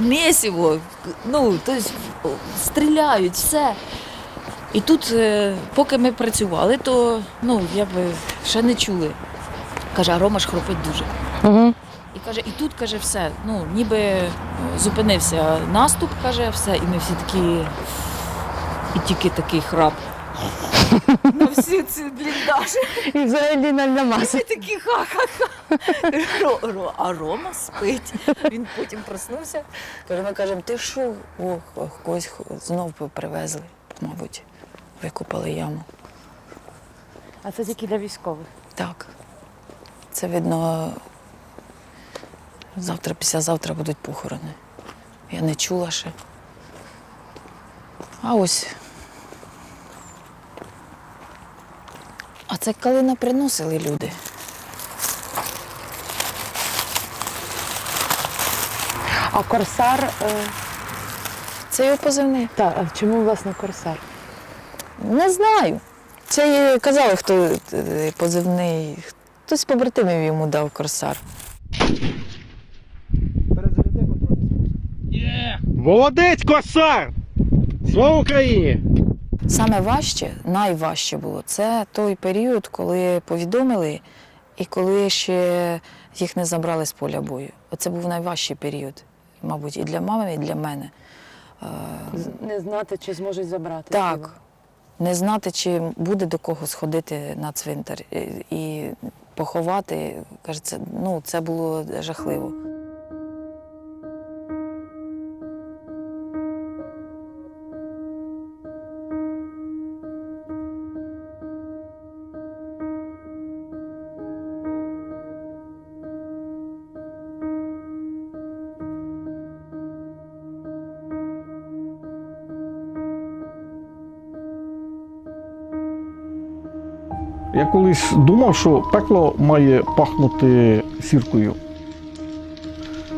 месиво, ну, тобто стріляють, все. І тут, поки ми працювали, то, ну, якби ще не чули. Каже, а Рома ж хропить дуже. Угу. І каже, і тут, каже, все, ну, ніби зупинився наступ, каже, все, і ми всі такі, і тільки такий храп. На всі ці бліндажі. І взагалі нальна маса. Ми такі ха-ха-ха. А Рома спить. Він потім проснувся. Каже, ми кажемо, ти що? Ох, когось знов привезли, мабуть, викопали яму. А це тільки для військових? Так. Це, видно, завтра, післязавтра будуть похорони. Я не чула ще. А ось. А це калина приносили люди. А корсар, Це його позивний. так, а чому, власне, корсар? Не знаю. Це казали, хто позивний. Хтось з побратимів йому дав корсар. Молодець, косар! Слава Україні! Саме важче, найважче було, це той період, коли повідомили і коли ще їх не забрали з поля бою. Оце був найважчий період, мабуть, і для мами, і для мене. Не знати, чи зможуть забрати. Так, не знати, чи буде до кого сходити на цвинтар і поховати, каже, це було жахливо. Я колись думав, що пекло має пахнути сіркою.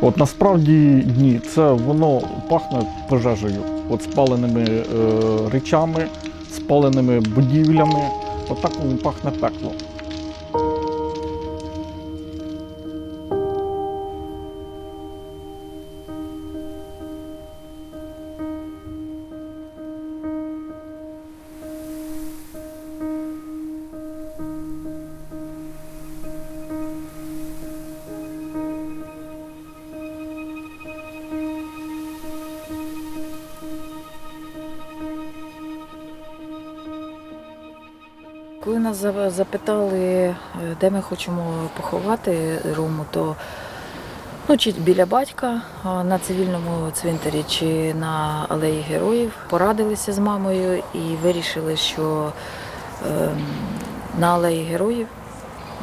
От насправді ні, це воно пахне пожежею, от спаленими речами, спаленими будівлями. От так воно пахне пекло. Коли нас запитали, де ми хочемо поховати Рому, то чи біля батька на цивільному цвинтарі, чи на алеї Героїв, порадилися з мамою і вирішили, що на алеї Героїв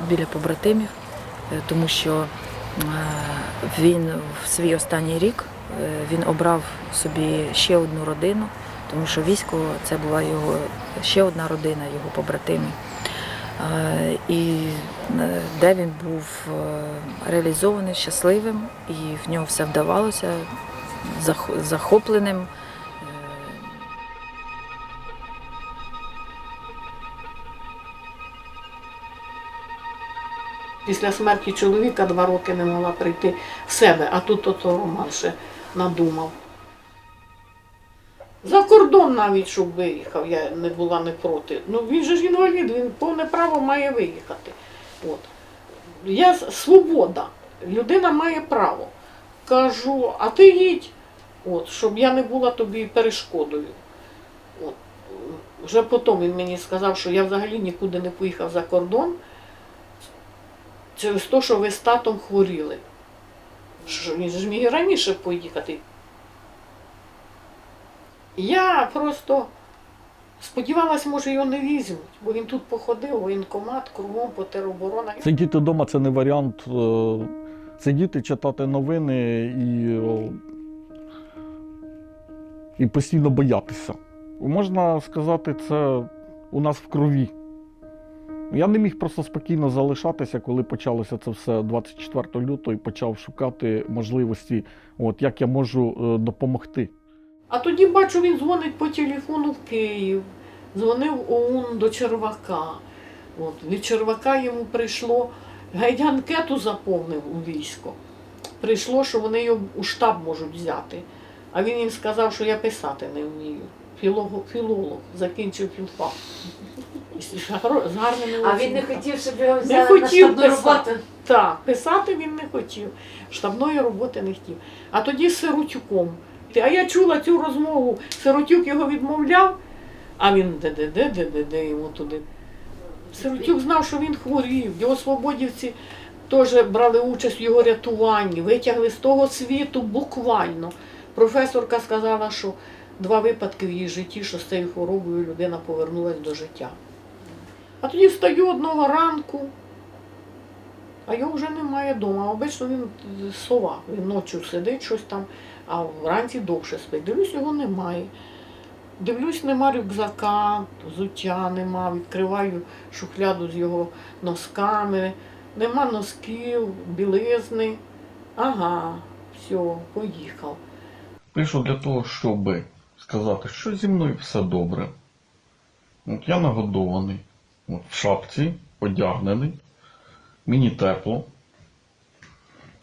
біля побратимів, тому що він в свій останній рік він обрав собі ще одну родину, тому що військо – це була його ще одна родина, його побратими. І де він був реалізований, щасливим, і в нього все вдавалося, захопленим. Після смерті чоловіка 2 роки не могла прийти в себе, а тут ото Роман ще надумав. За кордон навіть, щоб виїхав, я не була не проти. Ну він же ж інвалід, він повне право має виїхати. От. Я свобода, людина має право. Кажу, а ти їдь, от, щоб я не була тобі перешкодою. От. Вже потім він мені сказав, що я взагалі нікуди не поїхав за кордон через те, що ви з татом хворіли. Що він ж міг раніше поїхати. Я просто сподівалась, може, його не візьмуть, бо він тут походив, воєнкомат, кругом по тероборона. Сидіти вдома – це не варіант. Сидіти, читати новини і постійно боятися. Можна сказати, це у нас в крові. Я не міг просто спокійно залишатися, коли почалося це все 24 лютого і почав шукати можливості, як я можу допомогти. А тоді бачу, він дзвонить по телефону в Київ, дзвонив ОУН до Червака. От, від Червака йому прийшло, гайд анкету заповнив у військо. прийшло, що вони його у штаб можуть взяти. А він їм сказав, що я писати не вмію. Філолог, закінчив філфак. З гарними А він не оцінками. хотів, щоб його Не взяли на хотів штабну писати. роботу? Так, писати він не хотів. Штабної роботи не хотів. А тоді з Сиротюком. А я чула цю розмову. Сиротюк його відмовляв, а він де йому туди. Сиротюк знав, що він хворів. Його свободівці теж брали участь в його рятуванні, витягли з того світу буквально. Професорка сказала, що 2 випадки в її житті, що з цією хворобою людина повернулася до життя. А тоді встаю одного ранку, а його вже немає вдома. Обично він сова, він ночі сидить щось там, а вранці довше спить. Дивлюсь, його немає. Дивлюсь, нема рюкзака, взуття нема, відкриваю шухляду з його носками, нема носків, білизни. Ага, все, поїхав. Прийшов для того, щоб сказати, що зі мною все добре. От я нагодований, от в шапці, одягнений, мені тепло.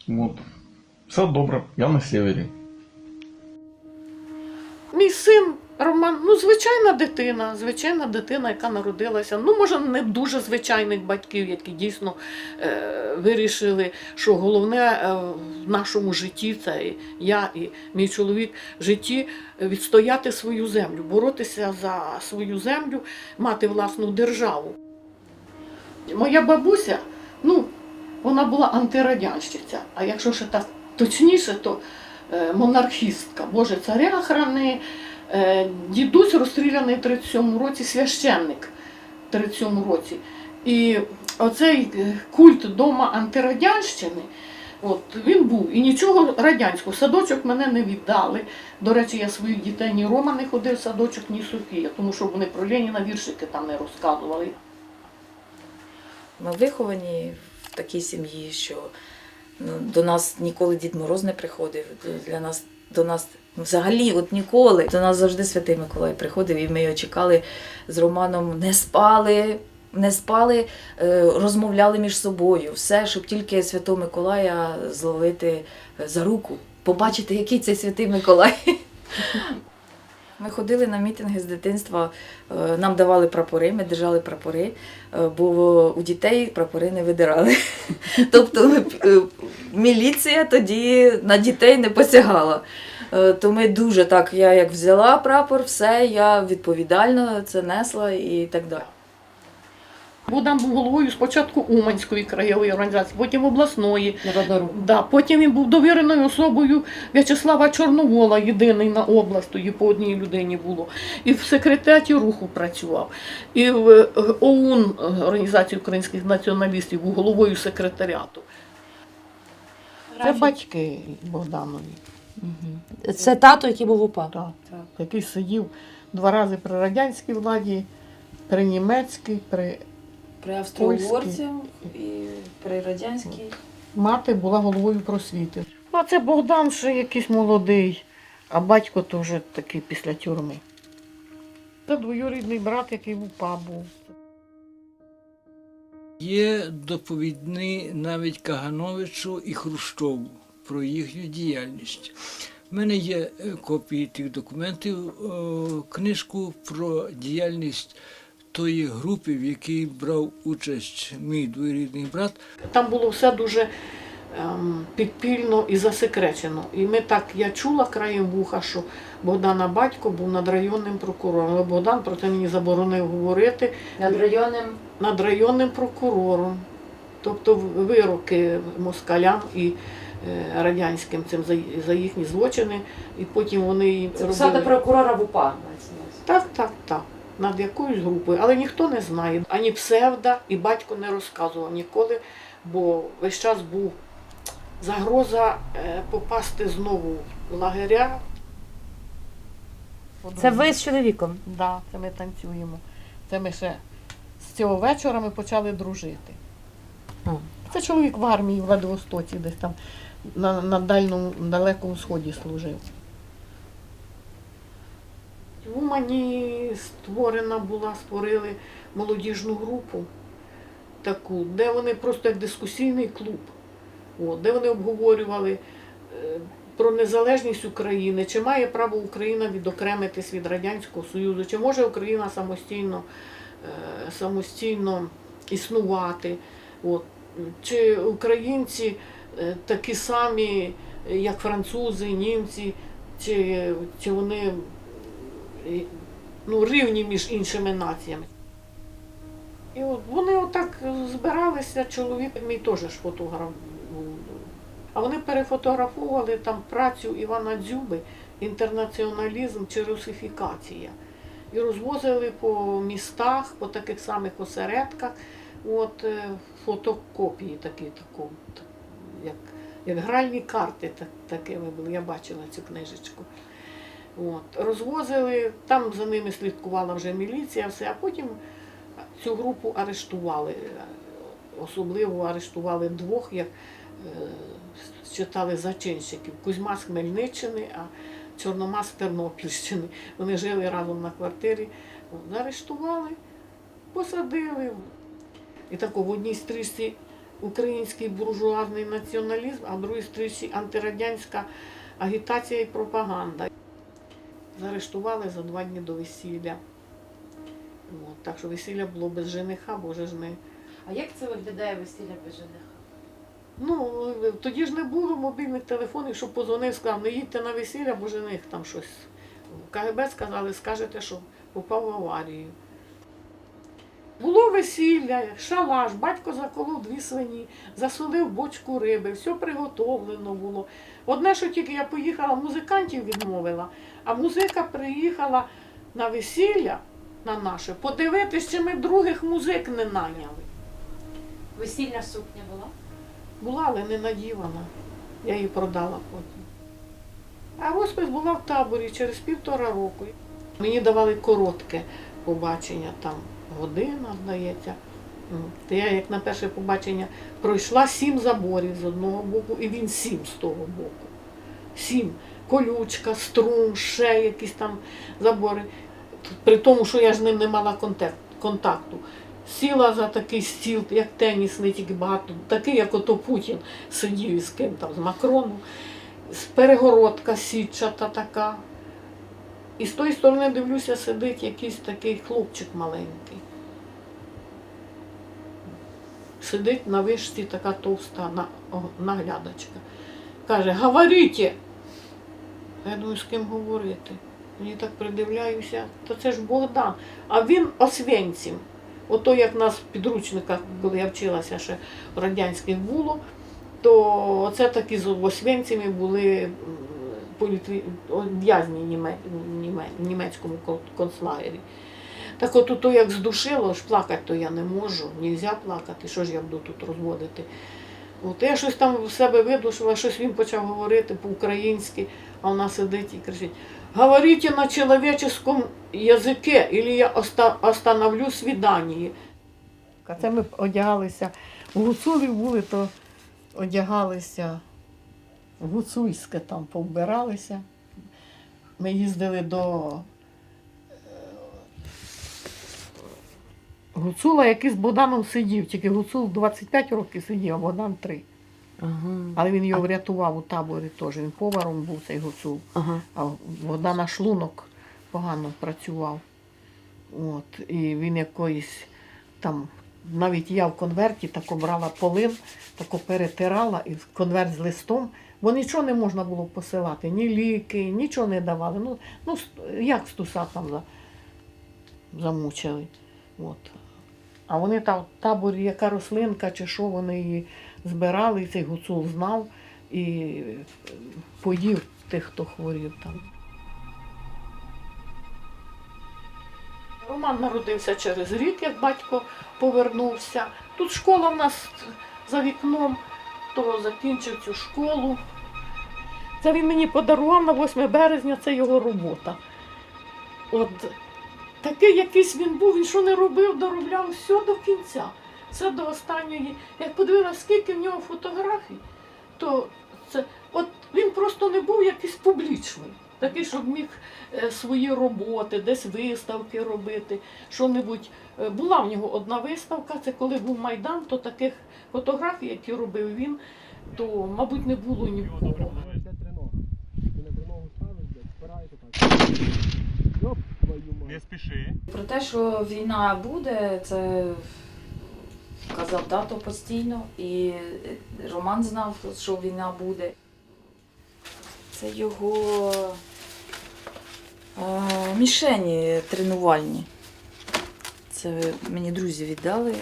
От. Все добре, я на севері. Мій син Роман, звичайна дитина, яка народилася, може не дуже звичайних батьків, які дійсно вирішили, що головне в нашому житті, це і я і мій чоловік, в житті відстояти свою землю, боротися за свою землю, мати власну державу. Моя бабуся, вона була антирадянщиця, а якщо ще так точніше, то монархістка. Боже, царя храни. Дідусь розстріляний в 37-му році, священник в 37-му році. І оцей культ дома антирадянщини, він був. І нічого радянського. Садочок мене не віддали. До речі, я своїх дітей ні Рома не ходив в садочок, ні Софія, тому що вони про Леніна віршики там не розказували. Ми виховані в такій сім'ї, що до нас ніколи Дід Мороз не приходив, до нас взагалі ніколи. До нас завжди Святий Миколай приходив, і ми його чекали з Романом, не спали, розмовляли між собою. Все, щоб тільки Святого Миколая зловити за руку, побачити, який це Святий Миколай. Ми ходили на мітинги з дитинства, нам давали прапори, ми держали прапори, бо у дітей прапори не видирали. Тобто міліція тоді на дітей не посягала. То ми дуже так, я як взяла прапор, все, я відповідально це несла і так далі. Богдан був головою спочатку Уманської краєвої організації, потім обласної. Народного руху. Да, потім він був довіреною особою В'ячеслава Чорновола, єдиний на область, тоді по одній людині було. І в секретаріаті руху працював. І в ОУН, Організації українських націоналістів, був головою секретаріату. Це батьки Богданові. Це тато, який був УПА? Так, який сидів 2 рази при радянській владі, при німецькій, при Австро-Угорців і при радянській. Мати була головою просвіти. А це Богдан ще якийсь молодий, а батько теж такий після тюрми. Це двоюрідний брат, який в УПА був. Є доповідні навіть Кагановичу і Хрущову про їхню діяльність. У мене є копії тих документів, книжку про діяльність тої групи, в якій брав участь мій двоюрідний брат. Там було все дуже підпільно і засекречено. І я чула краєм вуха, що Богдана батько був надрайонним прокурором. Але Богдан про це мені заборонив говорити. Надрайонним прокурором. Тобто вироки москалям і радянським цим за їхні злочини. І потім вони Посада прокурора в УПА. Так. Над якоюсь групою. Але ніхто не знає. Ані псевда, і батько не розказував ніколи, бо весь час був загроза попасти знову в лагеря. Це ви з чоловіком? Так, це ми танцюємо. Це ми ще з цього вечора ми почали дружити. Це чоловік в армії в Владивостоці, десь там на далекому сході служив. В Умані створили молодіжну групу таку, де вони просто як дискусійний клуб. де вони обговорювали про незалежність України, чи має право Україна відокремитись від Радянського Союзу, чи може Україна самостійно існувати, чи українці такі самі, як французи, німці, чи вони рівні між іншими націями. І вони отак збиралися, чоловік мій теж ж фотограф був. А вони перефотографували там працю Івана Дзюби «Інтернаціоналізм чи русифікація». І розвозили по містах, по таких самих осередках, фотокопії такі, як гральні карти такими були, я бачила цю книжечку. Розвозили, там за ними слідкувала вже міліція, все, а потім цю групу арештували. Особливо арештували двох, як читали зачинщиків. Кузьма з Хмельниччини, а Чорномаз з Тернопільщини. Вони жили разом на квартирі. Заарештували, посадили. І так в одній стрічці український буржуазний націоналізм, а в другій стрічці антирадянська агітація і пропаганда. Заарештували за 2 дні до весілля. Так що весілля було без жениха, бо вже ж не... А як це виглядає весілля без жениха? Тоді ж не було мобільних телефонів, щоб позвонив, сказав, не їдьте на весілля, бо жених там щось. В КГБ сказали, скажете, що попав в аварію. Було весілля, шалаш, батько заколов 2 свині, засолив бочку риби, все приготовлено було. Одне, що тільки я поїхала, музикантів відмовила, а музика приїхала на весілля, на наше, подивитись, чи ми других музик не наняли. Весільна сукня була? Була, але не надівана. Я її продала потім. А розпис була в таборі через 1,5 року. Мені давали коротке побачення, там година, здається. Я як на перше побачення пройшла 7 заборів з одного боку, і він 7 з того боку. 7. Колючка, струм, ще якісь там забори. При тому, що я ж з ним не мала контакту. Сіла за такий стіл, як тенісний, тільки багато, такий, як ото Путін сидів із ким там, з Макроном. Перегородка сітчата така. І з тої сторони, дивлюся, сидить якийсь такий хлопчик маленький. Сидить на вишці така товста наглядачка. Каже, говорите! Я думаю, з ким говорити? Мені так придивляюся, то це ж Богдан. А він Освенцим. Ото як нас в підручниках, коли я вчилася ще в радянських було, то оце такі з Освенцями були в'язні в німецькому концлагері. Так от то як здушило, ж плакати то я не можу, нельзя плакати, що ж я буду тут розводити. Я щось там в себе видушила, щось він почав говорити по-українськи, а вона сидить і кричить: «Говорите на человеческом языке, или я остановлю свидание». Це ми одягалися, в гуцулів були, то одягалися в гуцульське, там повбиралися. Ми їздили до гуцула, який з Богданом сидів, тільки гуцул 25 років сидів, а Богдан 3. Ага. Але він його врятував у таборі теж, він поваром був цей гуцул. Ага. А в Богдана шлунок погано працював. І він якоїсь там, навіть я в конверті тако брала полин, тако перетирала і конверт з листом, бо нічого не можна було посилати, ні ліки, нічого не давали. Як стуса там замучили. А вони там в таборі, яка рослинка чи що, вони її збирали, і цей гуцул знав і поїв тих, хто хворів там. Роман народився через рік, як батько повернувся. Тут школа в нас за вікном, то закінчив цю школу. Це він мені подарував на 8 березня, це його робота. Такий якийсь він був, він що не робив, доробляв все до кінця, все до останньої. Як подивилася, скільки в нього фотографій, то він просто не був якийсь публічний. Такий, щоб міг свої роботи, десь виставки робити, що-небудь. Була в нього одна виставка, це коли був Майдан, то таких фотографій, які робив він, то, мабуть, не було ні в кого. Не спіши. Про те, що війна буде, це казав тато постійно, і Роман знав, що війна буде. Це його мішені тренувальні. Це мені друзі віддали.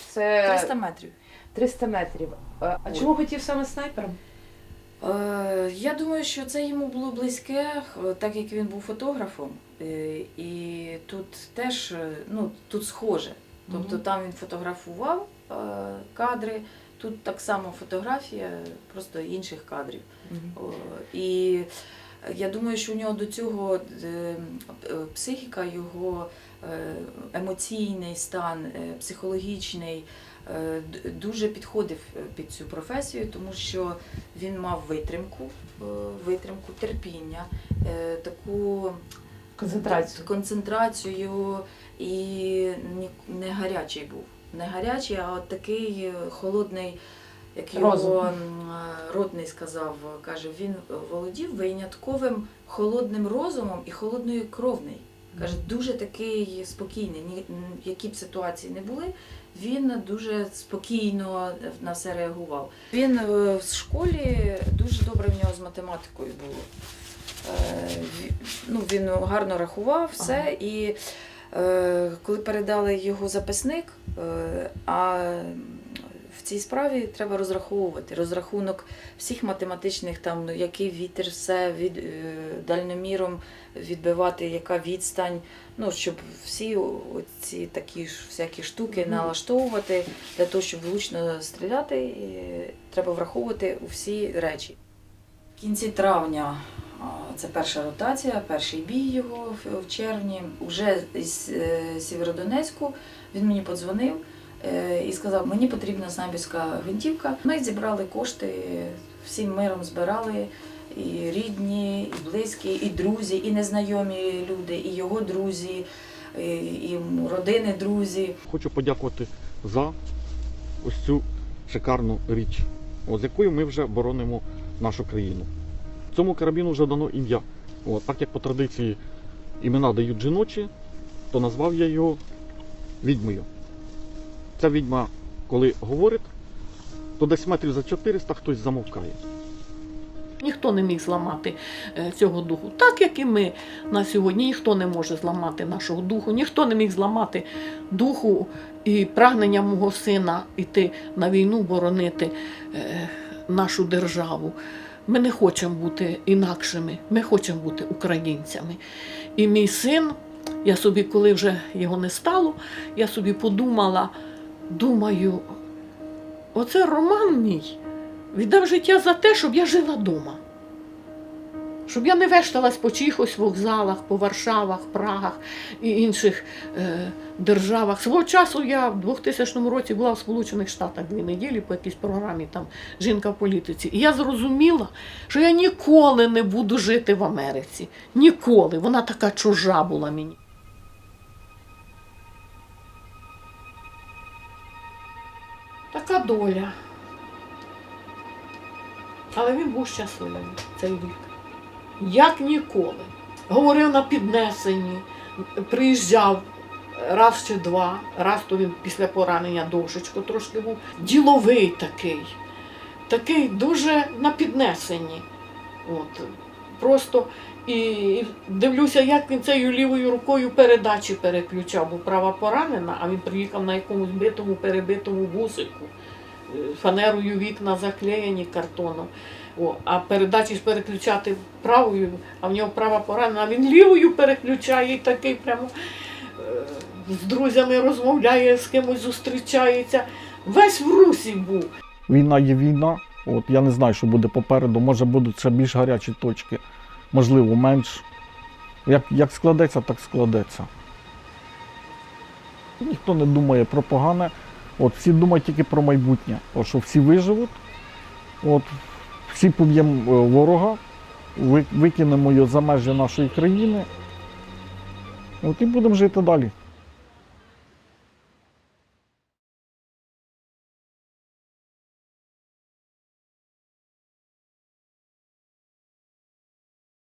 Це 300 метрів. 300 метрів. А чому хотів саме снайпером? Я думаю, що це йому було близьке, так як він був фотографом. І тут теж, ну, тут схоже. Тобто там він фотографував кадри, тут так само фотографія, просто інших кадрів. І я думаю, що у нього до цього психіка, його емоційний стан, психологічний дуже підходив під цю професію, тому що він мав витримку, терпіння, таку концентрацію і не гарячий був. Не гарячий, а от такий холодний, як його Ротний сказав, каже, він володів винятковим холодним розумом і холодною кровною. Каже, дуже такий спокійний, які б ситуації не були, він дуже спокійно на все реагував. Він в школі дуже добре в нього з математикою було. Ну, він гарно рахував все, і коли передали його записник, а в цій справі треба розраховувати. Розрахунок всіх математичних, там, який вітер, все, дальноміром відбивати, яка відстань, ну, щоб всі ці такі ж всякі штуки налаштовувати, для того, щоб влучно стріляти, і треба враховувати всі речі. В кінці травня це перша ротація, перший бій його в червні. Уже з Сєвєродонецьку він мені подзвонив і сказав, мені потрібна снайперська гвинтівка. Ми зібрали кошти, всім миром збирали, і рідні, і близькі, і друзі, і незнайомі люди, і його друзі, і родини друзі. Хочу подякувати за ось цю шикарну річ, з якою ми вже боронимо нашу країну. Цьому карабіну вже дано ім'я. Так як по традиції імена дають жіночі, то назвав я його відьмою. Ця відьма, коли говорить, то десь метрів за 400 хтось замовкає. Ніхто не міг зламати цього духу. Так, як і ми на сьогодні, ніхто не може зламати нашого духу, ніхто не міг зламати духу і прагнення мого сина йти на війну, боронити нашу державу. Ми не хочемо бути інакшими, ми хочемо бути українцями. І мій син, я собі, коли вже його не стало, я собі подумала, думаю, оце Роман мій віддав життя за те, щоб я жила вдома. Щоб я не вешталась по чихось вокзалах, по Варшавах, Прагах і інших державах. Свого часу я в 2000 році була в Сполучених Штатах 2 неділі по якійсь програмі, там «Жінка в політиці». І я зрозуміла, що я ніколи не буду жити в Америці. Ніколи. Вона така чужа була мені. Така доля. Але він був щасливий цей вік. Як ніколи. Говорив на піднесенні, приїжджав раз чи два, раз то він після поранення довшечко трошки був. Діловий такий дуже на піднесенні. Просто і дивлюся, як він цією лівою рукою передачі переключав, бо права поранена, а він приїхав на якомусь битому, перебитому бусику. Фанерою вікна заклеєні картоном. А передачі ж переключати правою, а в нього права поранена, а він лівою переключає і такий прямо з друзями розмовляє, з кимось зустрічається. Весь в русі був. Війна є війна. Я не знаю, що буде попереду. Може будуть ще більш гарячі точки, можливо, менш. Як складеться, так складеться. Ніхто не думає про погане. Всі думають тільки про майбутнє. Що всі виживуть, всі поб'ємо ворога, викинемо його за межі нашої країни. І будемо жити далі.